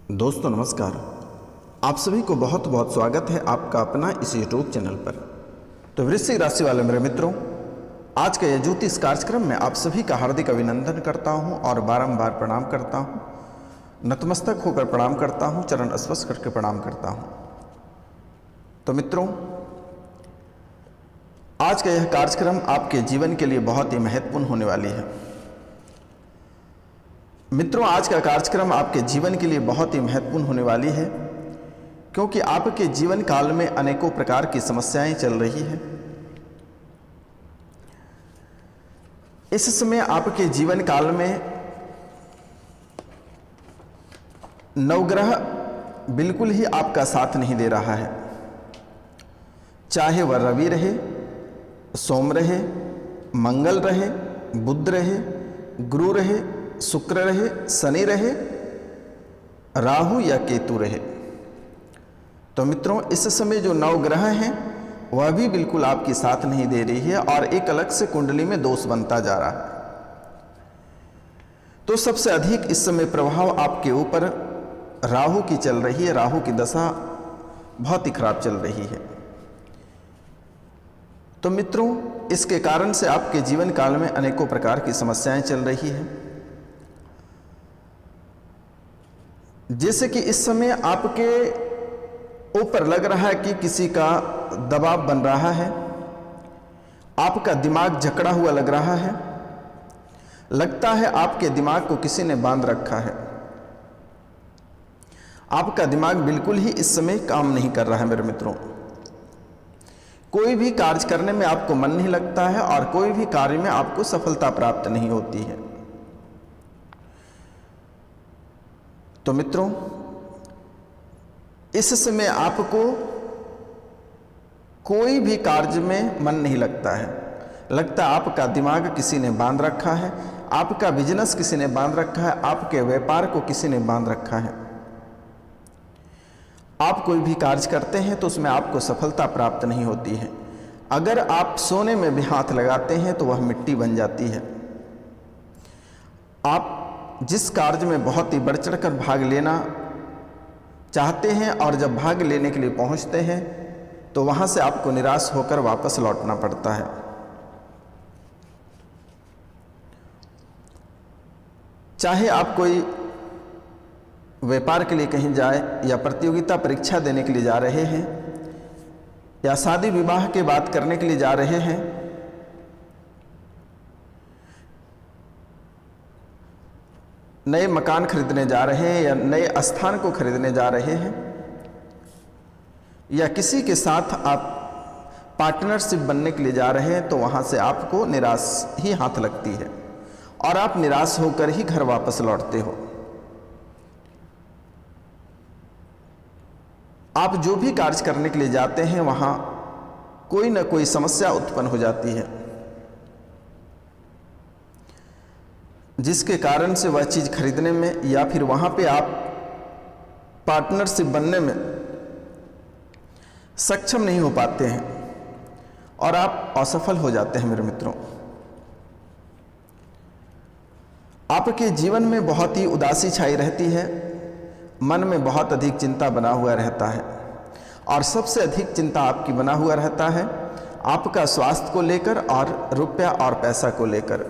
दोस्तों नमस्कार। आप सभी को बहुत बहुत स्वागत है आपका अपना इस यूट्यूब चैनल पर। तो वृश्चिक राशि वाले मेरे मित्रों, आज के यह ज्योतिष कार्यक्रम में आप सभी का हार्दिक अभिनंदन करता हूं और बारंबार प्रणाम करता हूं। नतमस्तक होकर प्रणाम करता हूं, चरण स्पर्श करके प्रणाम करता हूं। तो मित्रों, आज का यह कार्यक्रम आपके जीवन के लिए बहुत ही महत्वपूर्ण होने वाली है। मित्रों, आज का कार्यक्रम आपके जीवन के लिए बहुत ही महत्वपूर्ण होने वाली है, क्योंकि आपके जीवन काल में अनेकों प्रकार की समस्याएं चल रही हैं। इस समय आपके जीवन काल में नवग्रह बिल्कुल ही आपका साथ नहीं दे रहा है। चाहे वह रवि रहे, सोम रहे, मंगल रहे, बुध रहे, गुरु रहे, शुक्र रहे, शनि रहे, राहु या केतु रहे। तो मित्रों, इस समय जो नवग्रह हैं वह भी बिल्कुल आपकी साथ नहीं दे रही है और एक अलग से कुंडली में दोष बनता जा रहा है। तो सबसे अधिक इस समय प्रभाव आपके ऊपर राहु की चल रही है। राहु की दशा बहुत ही खराब चल रही है। तो मित्रों, इसके कारण से आपके जीवन काल में अनेकों प्रकार की समस्याएं चल रही है। जैसे कि इस समय आपके ऊपर लग रहा है कि किसी का दबाव बन रहा है, आपका दिमाग जकड़ा हुआ लग रहा है, लगता है आपके दिमाग को किसी ने बांध रखा है। आपका दिमाग बिल्कुल ही इस समय काम नहीं कर रहा है मेरे मित्रों। कोई भी कार्य करने में आपको मन नहीं लगता है और कोई भी कार्य में आपको सफलता प्राप्त नहीं होती है। तो मित्रों, इस समय आपको कोई भी कार्य में मन नहीं लगता है। लगता है आपका दिमाग किसी ने बांध रखा है, आपका बिजनेस किसी ने बांध रखा है, आपके व्यापार को किसी ने बांध रखा है। आप कोई भी कार्य करते हैं तो उसमें आपको सफलता प्राप्त नहीं होती है। अगर आप सोने में भी हाथ लगाते हैं तो वह मिट्टी बन जाती है। आप जिस कार्य में बहुत ही बढ़ चढ़कर भाग लेना चाहते हैं और जब भाग लेने के लिए पहुंचते हैं तो वहां से आपको निराश होकर वापस लौटना पड़ता है। चाहे आप कोई व्यापार के लिए कहीं जाए या प्रतियोगिता परीक्षा देने के लिए जा रहे हैं या शादी विवाह की बात करने के लिए जा रहे हैं, नए मकान खरीदने जा रहे हैं या नए स्थान को खरीदने जा रहे हैं या किसी के साथ आप पार्टनरशिप बनने के लिए जा रहे हैं, तो वहां से आपको निराश ही हाथ लगती है और आप निराश होकर ही घर वापस लौटते हो। आप जो भी कार्य करने के लिए जाते हैं वहां कोई ना कोई समस्या उत्पन्न हो जाती है, जिसके कारण से वह चीज़ खरीदने में या फिर वहाँ पे आप पार्टनरशिप बनने में सक्षम नहीं हो पाते हैं और आप असफल हो जाते हैं मेरे मित्रों। आपके जीवन में बहुत ही उदासी छाई रहती है, मन में बहुत अधिक चिंता बना हुआ रहता है और सबसे अधिक चिंता आपकी बना हुआ रहता है आपका स्वास्थ्य को लेकर और रुपया और पैसा को लेकर।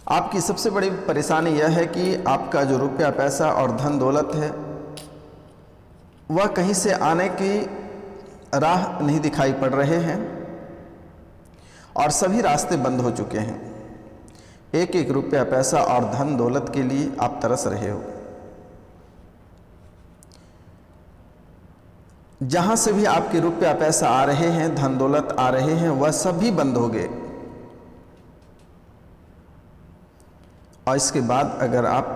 आपकी सबसे बड़ी परेशानी यह है कि आपका जो रुपया पैसा और धन दौलत है वह कहीं से आने की राह नहीं दिखाई पड़ रहे हैं और सभी रास्ते बंद हो चुके हैं। एक एक रुपया पैसा और धन दौलत के लिए आप तरस रहे हो। जहां से भी आपके रुपया पैसा आ रहे हैं, धन दौलत आ रहे हैं, वह सभी बंद हो गए। और इसके बाद अगर आप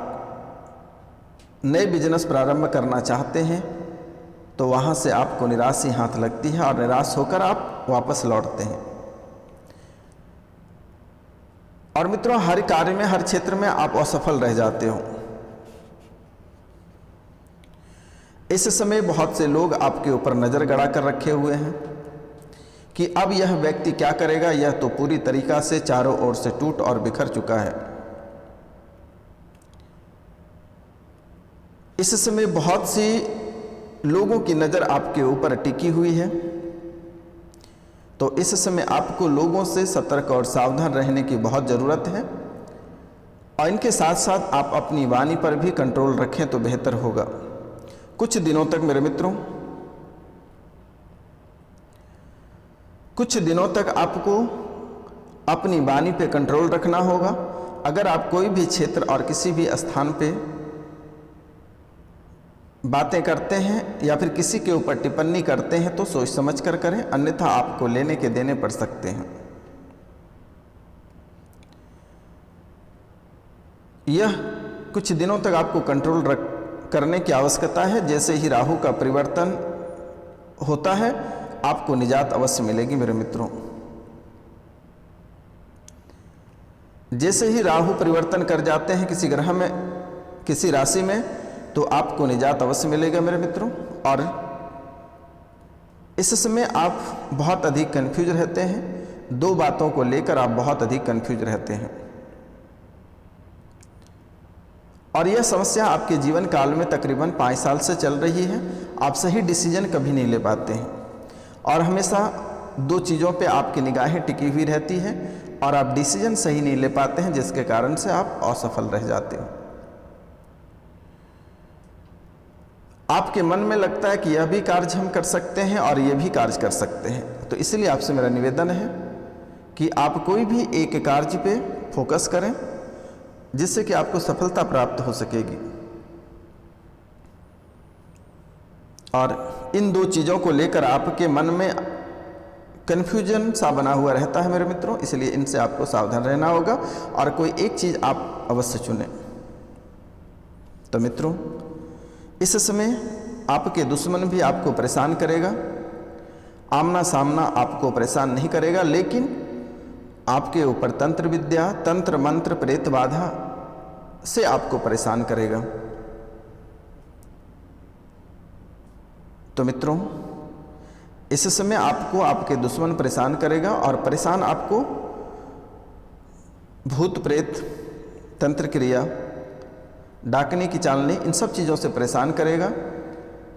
नए बिजनेस प्रारंभ करना चाहते हैं तो वहाँ से आपको निराश ही हाथ लगती है और निराश होकर आप वापस लौटते हैं। और मित्रों, हर कार्य में, हर क्षेत्र में आप असफल रह जाते हो। इस समय बहुत से लोग आपके ऊपर नज़र गड़ा कर रखे हुए हैं कि अब यह व्यक्ति क्या करेगा, यह तो पूरी तरीक़ा से चारों ओर से टूट और बिखर चुका है। इस समय बहुत सी लोगों की नज़र आपके ऊपर टिकी हुई है, तो इस समय आपको लोगों से सतर्क और सावधान रहने की बहुत ज़रूरत है। और इनके साथ साथ आप अपनी वाणी पर भी कंट्रोल रखें तो बेहतर होगा। कुछ दिनों तक मेरे मित्रों, कुछ दिनों तक आपको अपनी वाणी पे कंट्रोल रखना होगा। अगर आप कोई भी क्षेत्र और किसी भी स्थान पे बातें करते हैं या फिर किसी के ऊपर टिप्पणी करते हैं तो सोच समझ कर करें, अन्यथा आपको लेने के देने पड़ सकते हैं। यह कुछ दिनों तक आपको कंट्रोल करने की आवश्यकता है। जैसे ही राहु का परिवर्तन होता है आपको निजात अवश्य मिलेगी मेरे मित्रों। जैसे ही राहु परिवर्तन कर जाते हैं किसी ग्रह में, किसी राशि में, तो आपको निजात अवश्य मिलेगा मेरे मित्रों। और इस समय आप बहुत अधिक कंफ्यूज रहते हैं। दो बातों को लेकर आप बहुत अधिक कंफ्यूज रहते हैं और यह समस्या आपके जीवन काल में तकरीबन 5 साल से चल रही है। आप सही डिसीजन कभी नहीं ले पाते हैं और हमेशा दो चीज़ों पे आपकी निगाहें टिकी हुई रहती हैं और आप डिसीजन सही नहीं ले पाते हैं, जिसके कारण से आप असफल रह जाते हो। आपके मन में लगता है कि यह भी कार्य हम कर सकते हैं और यह भी कार्य कर सकते हैं, तो इसलिए आपसे मेरा निवेदन है कि आप कोई भी एक कार्य पे फोकस करें जिससे कि आपको सफलता प्राप्त हो सकेगी। और इन दो चीज़ों को लेकर आपके मन में कन्फ्यूजन सा बना हुआ रहता है मेरे मित्रों, इसलिए इनसे आपको सावधान रहना होगा और कोई एक चीज़ आप अवश्य चुनें। तो मित्रों, इस समय आपके दुश्मन भी आपको परेशान करेगा, आमना सामना आपको परेशान नहीं करेगा, लेकिन आपके ऊपर तंत्र विद्या, तंत्र मंत्र, प्रेत बाधा से आपको परेशान करेगा। तो मित्रों, इस समय आपको आपके दुश्मन परेशान करेगा और परेशान आपको भूत प्रेत, तंत्र क्रिया, डाकने की चालनी, इन सब चीज़ों से परेशान करेगा।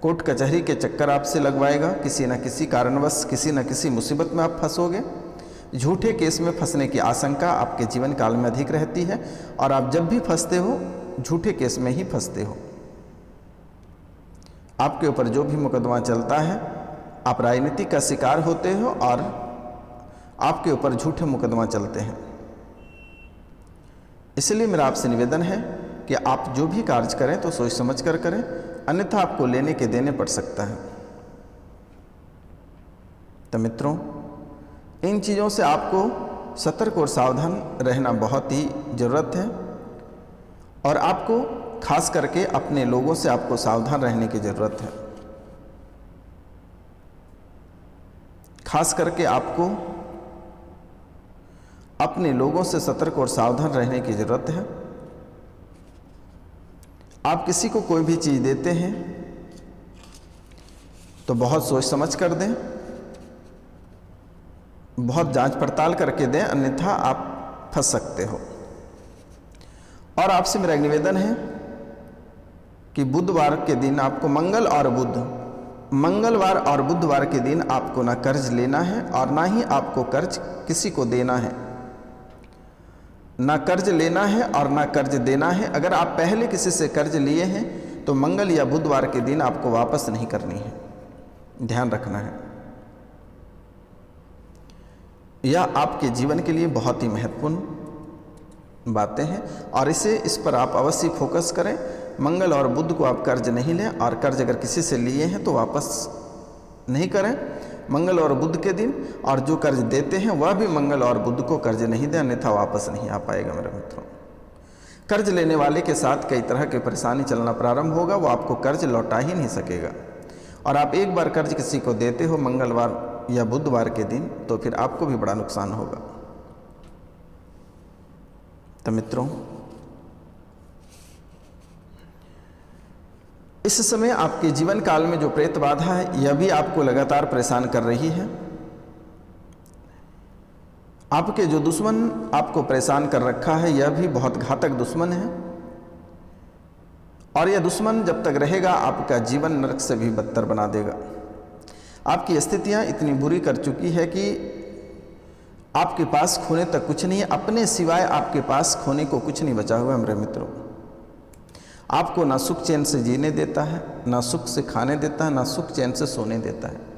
कोर्ट कचहरी के चक्कर आपसे लगवाएगा। किसी न किसी कारणवश किसी न किसी मुसीबत में आप फंसोगे। झूठे केस में फंसने की आशंका आपके जीवन काल में अधिक रहती है और आप जब भी फंसते हो झूठे केस में ही फंसते हो। आपके ऊपर जो भी मुकदमा चलता है आप राजनीति का शिकार होते हो और आपके ऊपर झूठे मुकदमा चलते हैं। इसलिए मेरा आपसे निवेदन है कि आप जो भी कार्य करें तो सोच समझ कर करें, अन्यथा आपको लेने के देने पड़ सकता है। तो मित्रों, इन चीज़ों से आपको सतर्क और सावधान रहना बहुत ही ज़रूरत है और आपको खास करके अपने लोगों से आपको सावधान रहने की ज़रूरत है। खास करके आपको अपने लोगों से सतर्क और सावधान रहने की ज़रूरत है। आप किसी को कोई भी चीज़ देते हैं तो बहुत सोच समझ कर दें, बहुत जांच पड़ताल करके दें, अन्यथा आप फंस सकते हो। और आपसे मेरा एक निवेदन है कि बुधवार के दिन आपको मंगलवार और बुधवार के दिन आपको ना कर्ज लेना है और ना ही आपको कर्ज किसी को देना है। ना कर्ज लेना है और ना कर्ज देना है। अगर आप पहले किसी से कर्ज लिए हैं तो मंगल या बुधवार के दिन आपको वापस नहीं करनी है, ध्यान रखना है। यह आपके जीवन के लिए बहुत ही महत्वपूर्ण बातें हैं और इस पर आप अवश्य फोकस करें। मंगल और बुध को आप कर्ज नहीं लें और कर्ज अगर किसी से लिए हैं तो वापस नहीं करें मंगल और बुध के दिन, और जो कर्ज देते हैं वह भी मंगल और बुध को कर्ज नहीं दें, अन्यथा वापस नहीं आ पाएगा मेरे मित्रों। कर्ज लेने वाले के साथ कई तरह की परेशानी चलना प्रारंभ होगा, वो आपको कर्ज लौटा ही नहीं सकेगा। और आप एक बार कर्ज किसी को देते हो मंगलवार या बुधवार के दिन तो फिर आपको भी बड़ा नुकसान होगा। तो मित्रों, इस समय आपके जीवन काल में जो प्रेत बाधा है यह भी आपको लगातार परेशान कर रही है। आपके जो दुश्मन आपको परेशान कर रखा है यह भी बहुत घातक दुश्मन है और यह दुश्मन जब तक रहेगा आपका जीवन नरक से भी बदतर बना देगा। आपकी स्थितियां इतनी बुरी कर चुकी है कि आपके पास खोने तक कुछ नहीं है, अपने सिवाय आपके पास खोने को कुछ नहीं बचा हुआ है मेरे मित्रों। आपको ना सुख चैन से जीने देता है, ना सुख से खाने देता है, ना सुख चैन से सोने देता है।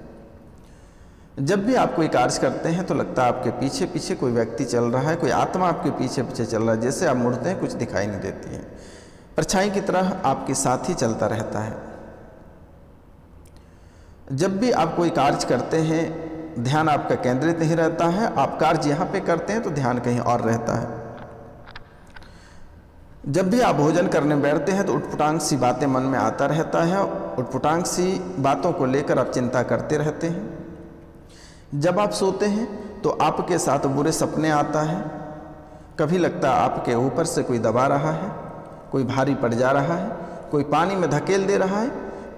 जब भी आप कोई कार्य करते हैं तो लगता है आपके पीछे पीछे कोई व्यक्ति चल रहा है, कोई आत्मा आपके पीछे पीछे चल रहा है। जैसे आप मुड़ते हैं कुछ दिखाई नहीं देती है, परछाई की तरह आपके साथ ही चलता रहता है। जब भी आप कोई कार्य करते हैं ध्यान आपका केंद्रित नहीं रहता है। आप कार्य यहाँ पे करते हैं तो ध्यान कहीं और रहता है। जब भी आप भोजन करने बैठते हैं तो उटपटांग सी बातें मन में आता रहता है, उटपटांग सी बातों को लेकर आप चिंता करते रहते हैं। जब आप सोते हैं तो आपके साथ बुरे सपने आता है। कभी लगता है आपके ऊपर से कोई दबा रहा है, कोई भारी पड़ जा रहा है, कोई पानी में धकेल दे रहा है।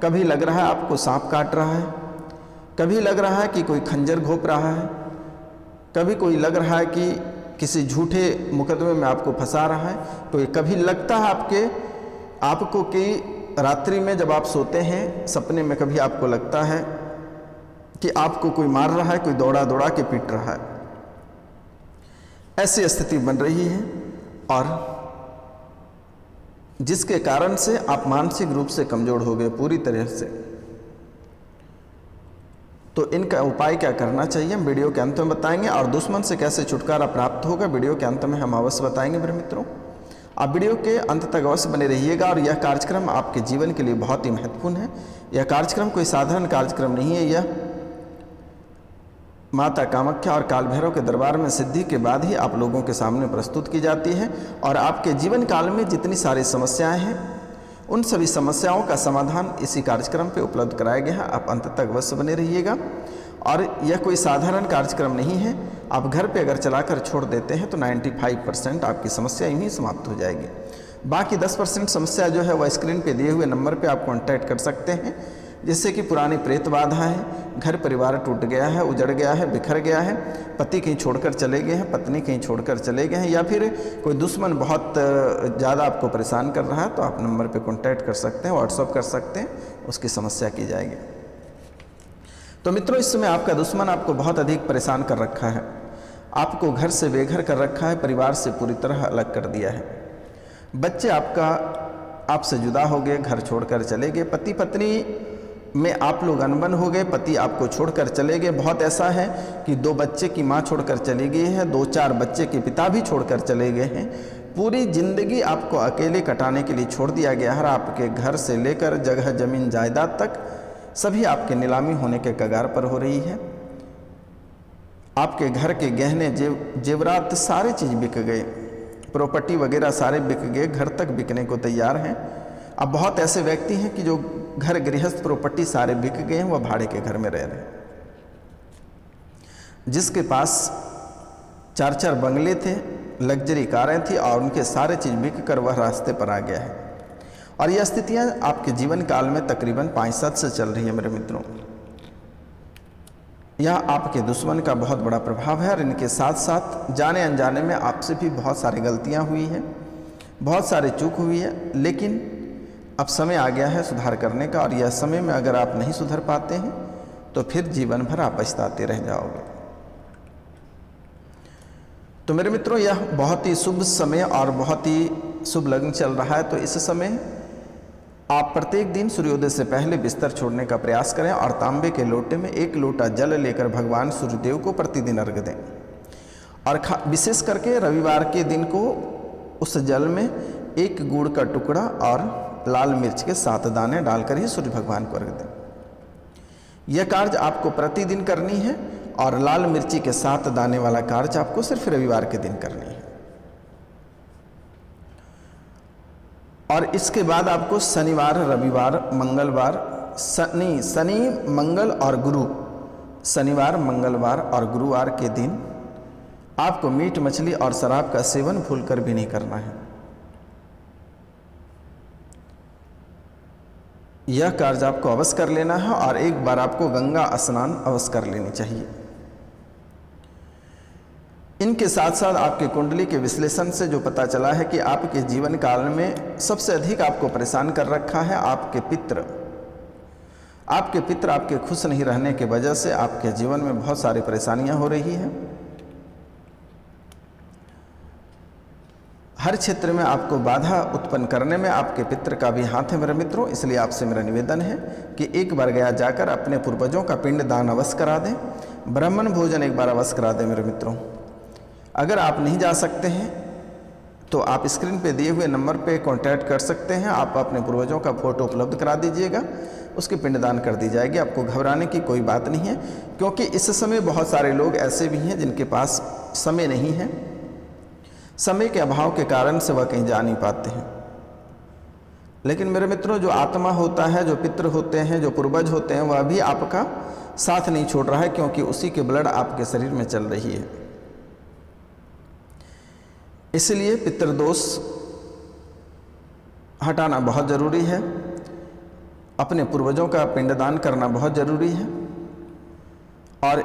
कभी लग रहा है आपको सांप काट रहा है, कभी लग रहा है कि कोई खंजर घोंप रहा है, कभी कोई लग रहा है कि किसी झूठे मुकदमे में आपको फंसा रहा है। तो कभी लगता है आपको कि रात्रि में जब आप सोते हैं सपने में कभी आपको लगता है कि आपको कोई मार रहा है, कोई दौड़ा दौड़ा के पीट रहा है। ऐसी स्थिति बन रही है और जिसके कारण से आप मानसिक रूप से कमजोर हो गए पूरी तरह से। तो इनका उपाय क्या करना चाहिए हम वीडियो के अंत में बताएंगे, और दुश्मन से कैसे छुटकारा प्राप्त होगा वीडियो के अंत में हम अवश्य बताएंगे मेरे मित्रों। आप वीडियो के अंत तक अवश्य बने रहिएगा और यह कार्यक्रम आपके जीवन के लिए बहुत ही महत्वपूर्ण है। यह कार्यक्रम कोई साधारण कार्यक्रम नहीं है, यह माता कामाख्या और काल भैरव के दरबार में सिद्धि के बाद ही आप लोगों के सामने प्रस्तुत की जाती है। और आपके जीवन काल में जितनी सारी समस्याएं हैं उन सभी समस्याओं का समाधान इसी कार्यक्रम पे उपलब्ध कराया गया है। आप अंत तक अवश्य बने रहिएगा। और यह कोई साधारण कार्यक्रम नहीं है, आप घर पे अगर चलाकर छोड़ देते हैं तो 95% आपकी समस्या यूँ ही समाप्त हो जाएगी। बाकी 10% समस्या जो है वह स्क्रीन पे दिए हुए नंबर पे आप कॉन्टैक्ट कर सकते हैं। जैसे कि पुरानी प्रेत बाधा है, घर परिवार टूट गया है, उजड़ गया है, बिखर गया है, पति कहीं छोड़कर चले गए हैं, पत्नी कहीं छोड़कर चले गए हैं, या फिर कोई दुश्मन बहुत ज़्यादा आपको परेशान कर रहा है, तो आप नंबर पे कांटेक्ट कर सकते हैं, व्हाट्सअप कर सकते हैं, उसकी समस्या की जाएगी। तो मित्रों, इस समय आपका दुश्मन आपको बहुत अधिक परेशान कर रखा है, आपको घर से बेघर कर रखा है, परिवार से पूरी तरह अलग कर दिया है। बच्चे आपसे जुदा हो गए, घर छोड़कर चले गए, पति पत्नी में आप लोग अनबन हो गए, पति आपको छोड़कर चले गए। बहुत ऐसा है कि 2 बच्चे की माँ छोड़कर चली गई है, 2-4 बच्चे के पिता भी छोड़कर चले गए हैं। पूरी जिंदगी आपको अकेले कटाने के लिए छोड़ दिया गया है। आपके घर से लेकर जगह जमीन जायदाद तक सभी आपके नीलामी होने के कगार पर हो रही है। आपके घर के गहने जेवरात सारे चीज़ बिक गए, प्रॉपर्टी वगैरह सारे बिक गए, घर तक बिकने को तैयार हैं। अब बहुत ऐसे व्यक्ति हैं कि जो घर गृहस्थ प्रॉपर्टी सारे बिक गए हैं, वह भाड़े के घर में रह रहे हैं। जिसके पास 4-4 बंगले थे, लग्जरी कारें थी और उनके सारे चीज़ बिक कर वह रास्ते पर आ गया है। और यह स्थितियां आपके जीवन काल में तकरीबन 5-7 से चल रही है मेरे मित्रों। यह आपके दुश्मन का बहुत बड़ा प्रभाव है और इनके साथ साथ जाने अनजाने में आपसे भी बहुत सारी गलतियां हुई हैं, बहुत सारी चूक हुई है। लेकिन अब समय आ गया है सुधार करने का, और यह समय में अगर आप नहीं सुधर पाते हैं तो फिर जीवन भर आप पछताते रह जाओगे। तो मेरे मित्रों, यह बहुत ही शुभ समय और बहुत ही शुभ लग्न चल रहा है। तो इस समय आप प्रत्येक दिन सूर्योदय से पहले बिस्तर छोड़ने का प्रयास करें और तांबे के लोटे में 1 लोटा जल लेकर भगवान सूर्यदेव को प्रतिदिन अर्घ दें। और विशेष करके रविवार के दिन को उस जल में 1 गुड़ का टुकड़ा और लाल मिर्च के 7 दाने डालकर ही सूर्य भगवान को अर्घ दें। यह कार्य आपको प्रतिदिन करनी है और लाल मिर्ची के 7 दाने वाला कार्य आपको सिर्फ रविवार के दिन करनी है। और इसके बाद आपको शनिवार, रविवार, मंगलवार, शनि, मंगल और गुरु, शनिवार, मंगलवार और गुरुवार के दिन आपको मीट मछली और शराब का सेवन भूलकर भी नहीं करना है। यह कार्य आपको अवश्य कर लेना है और एक बार आपको गंगा स्नान अवश्य कर लेनी चाहिए। इनके साथ साथ आपके कुंडली के विश्लेषण से जो पता चला है कि आपके जीवन काल में सबसे अधिक आपको परेशान कर रखा है आपके पितृ आपके खुश नहीं रहने की वजह से आपके जीवन में बहुत सारी परेशानियां हो रही हैं। हर क्षेत्र में आपको बाधा उत्पन्न करने में आपके पितृ का भी हाथ है मेरे मित्रों। इसलिए आपसे मेरा निवेदन है कि एक बार गया जाकर अपने पूर्वजों का पिंड दान अवश्य करा दें, ब्राह्मण भोजन एक बार अवश्य करा दें मेरे मित्रों। अगर आप नहीं जा सकते हैं तो आप स्क्रीन पे दिए हुए नंबर पे कांटेक्ट कर सकते हैं। आप अपने पूर्वजों का फोटो उपलब्ध करा दीजिएगा, उसकी पिंडदान कर दी जाएगी। आपको घबराने की कोई बात नहीं है, क्योंकि इस समय बहुत सारे लोग ऐसे भी हैं जिनके पास समय नहीं है, समय के अभाव के कारण से वह कहीं जा नहीं पाते हैं। लेकिन मेरे मित्रों, जो आत्मा होता है, जो पितृ होते हैं, जो पूर्वज होते हैं, वह भी आपका साथ नहीं छोड़ रहा है, क्योंकि उसी के ब्लड आपके शरीर में चल रही है। इसलिए पितृदोष हटाना बहुत ज़रूरी है, अपने पूर्वजों का पिंडदान करना बहुत ज़रूरी है। और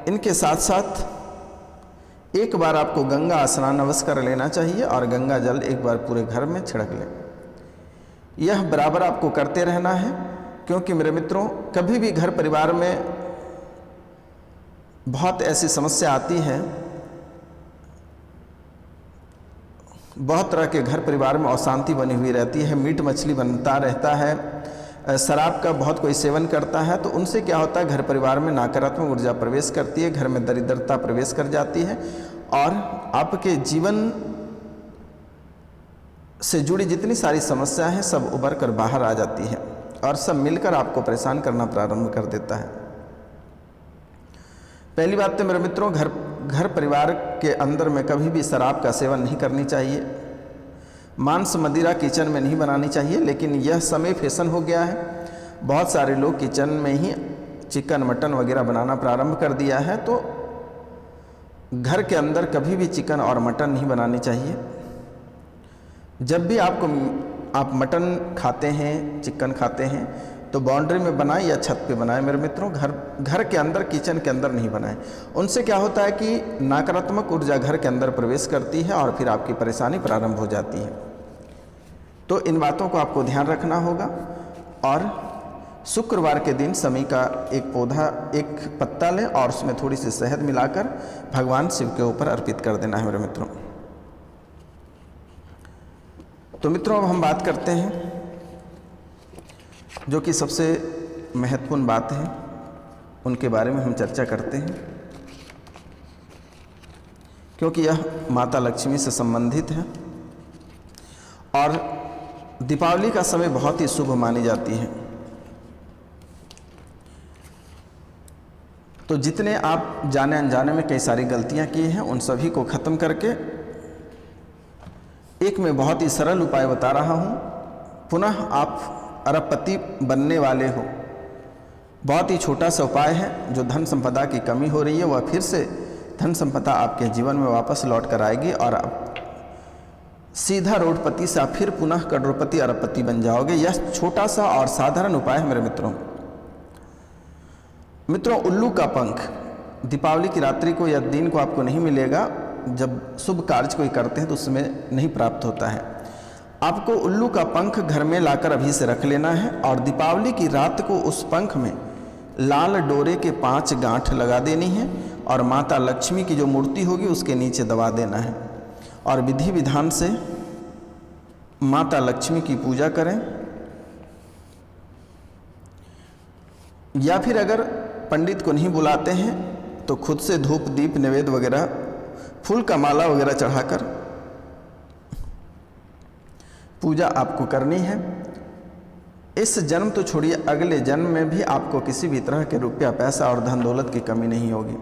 इनके साथ साथ एक बार आपको गंगा स्नान अवश्य कर लेना चाहिए और गंगा जल एक बार पूरे घर में छिड़क लें। यह बराबर आपको करते रहना है, क्योंकि मेरे मित्रों, कभी भी घर परिवार में बहुत ऐसी समस्या आती है, बहुत तरह के घर परिवार में अशांति बनी हुई रहती है, मीट मछली बनता रहता है, शराब का बहुत कोई सेवन करता है, तो उनसे क्या होता है, घर परिवार में नकारात्मक ऊर्जा प्रवेश करती है, घर में दरिद्रता प्रवेश कर जाती है और आपके जीवन से जुड़ी जितनी सारी समस्याएं हैं सब उभर कर बाहर आ जाती है और सब मिलकर आपको परेशान करना प्रारंभ कर देता है। पहली बात तो मेरे मित्रों, घर परिवार के अंदर में कभी भी शराब का सेवन नहीं करनी चाहिए, मांस मदिरा किचन में नहीं बनानी चाहिए। लेकिन यह समय फैशन हो गया है, बहुत सारे लोग किचन में ही चिकन मटन वगैरह बनाना प्रारंभ कर दिया है, तो घर के अंदर कभी भी चिकन और मटन नहीं बनानी चाहिए। जब भी आप मटन खाते हैं, चिकन खाते हैं, तो बाउंड्री में बनाएं या छत पे बनाएं मेरे मित्रों, घर के अंदर, किचन के अंदर नहीं बनाएं। उनसे क्या होता है कि नकारात्मक ऊर्जा घर के अंदर प्रवेश करती है और फिर आपकी परेशानी प्रारंभ हो जाती है। तो इन बातों को आपको ध्यान रखना होगा। और शुक्रवार के दिन समी का एक पौधा, एक पत्ता लें और उसमें थोड़ी सी शहद मिलाकर भगवान शिव के ऊपर अर्पित कर देना है मेरे मित्रों। तो मित्रों, अब हम बात करते हैं जो कि सबसे महत्वपूर्ण बात है, उनके बारे में हम चर्चा करते हैं, क्योंकि यह माता लक्ष्मी से संबंधित है और दीपावली का समय बहुत ही शुभ मानी जाती है। तो जितने आप जाने अनजाने में कई सारी गलतियां की हैं, उन सभी को ख़त्म करके एक मैं बहुत ही सरल उपाय बता रहा हूं। पुनः आप अरबपति बनने वाले हो, बहुत ही छोटा सा उपाय है। जो धन संपदा की कमी हो रही है, वह फिर से धन संपदा आपके जीवन में वापस लौट कर आएगी और आप सीधा रोडपति से आप फिर पुनः करोड़पति अरबपति बन जाओगे। यह छोटा सा और साधारण उपाय है मेरे मित्रों। उल्लू का पंख दीपावली की रात्रि को या दिन को आपको नहीं मिलेगा, जब शुभ कार्य कोई करते हैं तो उसमें नहीं प्राप्त होता है। आपको उल्लू का पंख घर में लाकर अभी से रख लेना है और दीपावली की रात को उस पंख में लाल डोरे के 5 गांठ लगा देनी है और माता लक्ष्मी की जो मूर्ति होगी उसके नीचे दबा देना है और विधि विधान से माता लक्ष्मी की पूजा करें। या फिर अगर पंडित को नहीं बुलाते हैं तो खुद से धूप दीप नैवेद्य वगैरह, फूल का माला वगैरह चढ़ाकर पूजा आपको करनी है। इस जन्म तो छोड़िए, अगले जन्म में भी आपको किसी भी तरह के रुपया पैसा और धन दौलत की कमी नहीं होगी।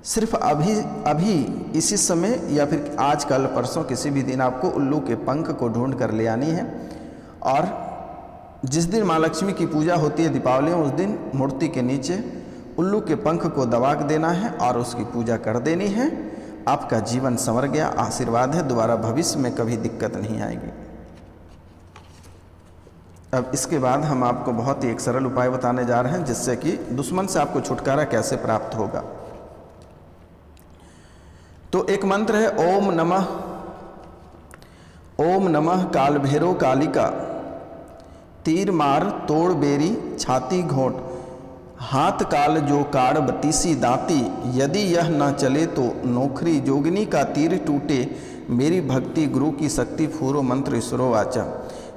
सिर्फ अभी इसी समय या फिर आज कल परसों किसी भी दिन आपको उल्लू के पंख को ढूंढ कर ले आनी है और जिस दिन माँ लक्ष्मी की पूजा होती है दीपावली में, उस दिन मूर्ति के नीचे उल्लू के पंख को दबा देना है और उसकी पूजा कर देनी है। आपका जीवन संवर गया, आशीर्वाद है, दोबारा भविष्य में कभी दिक्कत नहीं आएगी। अब इसके बाद हम आपको बहुत ही एक सरल उपाय बताने जा रहे हैं जिससे कि दुश्मन से आपको छुटकारा कैसे प्राप्त होगा। तो एक मंत्र है ओम नमः काल भैरव कालिका, तीर मार तोड़ बेरी छाती घोट, हाथ काल जो काड़ बतीसी दाती, यदि यह न चले तो नौकरी, जोगिनी का तीर टूटे मेरी भक्ति, गुरु की शक्ति फूरो मंत्र ईश्वरो वाचा।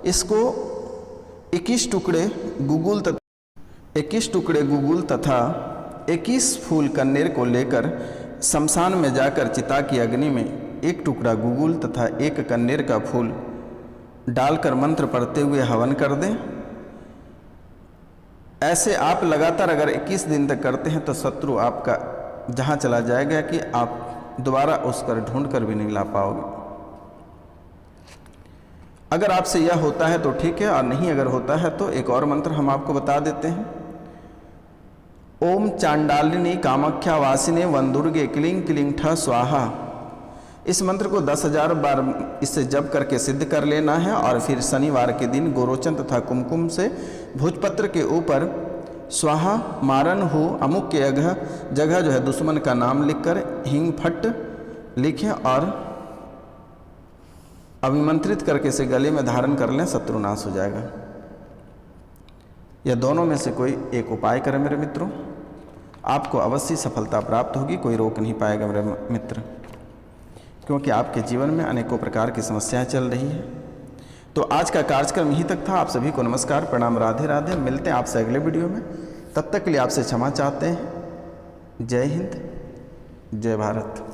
इसको 21 टुकड़े गुगुल तथा 21 फूल कन्नेर को लेकर शमशान में जाकर चिता की अग्नि में एक टुकड़ा गुगुल तथा एक कन्नेर का फूल डालकर मंत्र पढ़ते हुए हवन कर दें। ऐसे आप लगातार अगर 21 दिन तक करते हैं तो शत्रु आपका जहां चला जाएगा कि आप दोबारा उसकर ढूंढ कर भी नहीं ला पाओगे। अगर आपसे यह होता है तो ठीक है, और नहीं अगर होता है तो एक और मंत्र हम आपको बता देते हैं। ओम चांडालिनी कामाख्या वासिने वनदुर्गे क्लीं क्लीं ठ स्वाहा। इस मंत्र को 10,000 बार इससे जप करके सिद्ध कर लेना है, और फिर शनिवार के दिन गोरोचन तथा कुमकुम से भोजपत्र के ऊपर स्वाहा मारन हो अमुक के जगह जो है दुश्मन का नाम लिखकर हिंग फट लिखें और अभिमंत्रित करके इसे गले में धारण कर लें, शत्रु नाश हो जाएगा। यह दोनों में से कोई एक उपाय करें मेरे मित्रों, आपको अवश्य सफलता प्राप्त होगी, कोई रोक नहीं पाएगा मेरे मित्र, क्योंकि आपके जीवन में अनेकों प्रकार की समस्याएं चल रही है। तो आज का कार्यक्रम यहीं तक था। आप सभी को नमस्कार, प्रणाम, राधे राधे। मिलते हैं आपसे अगले वीडियो में, तब तक के लिए आपसे क्षमा चाहते हैं। जय हिंद, जय भारत।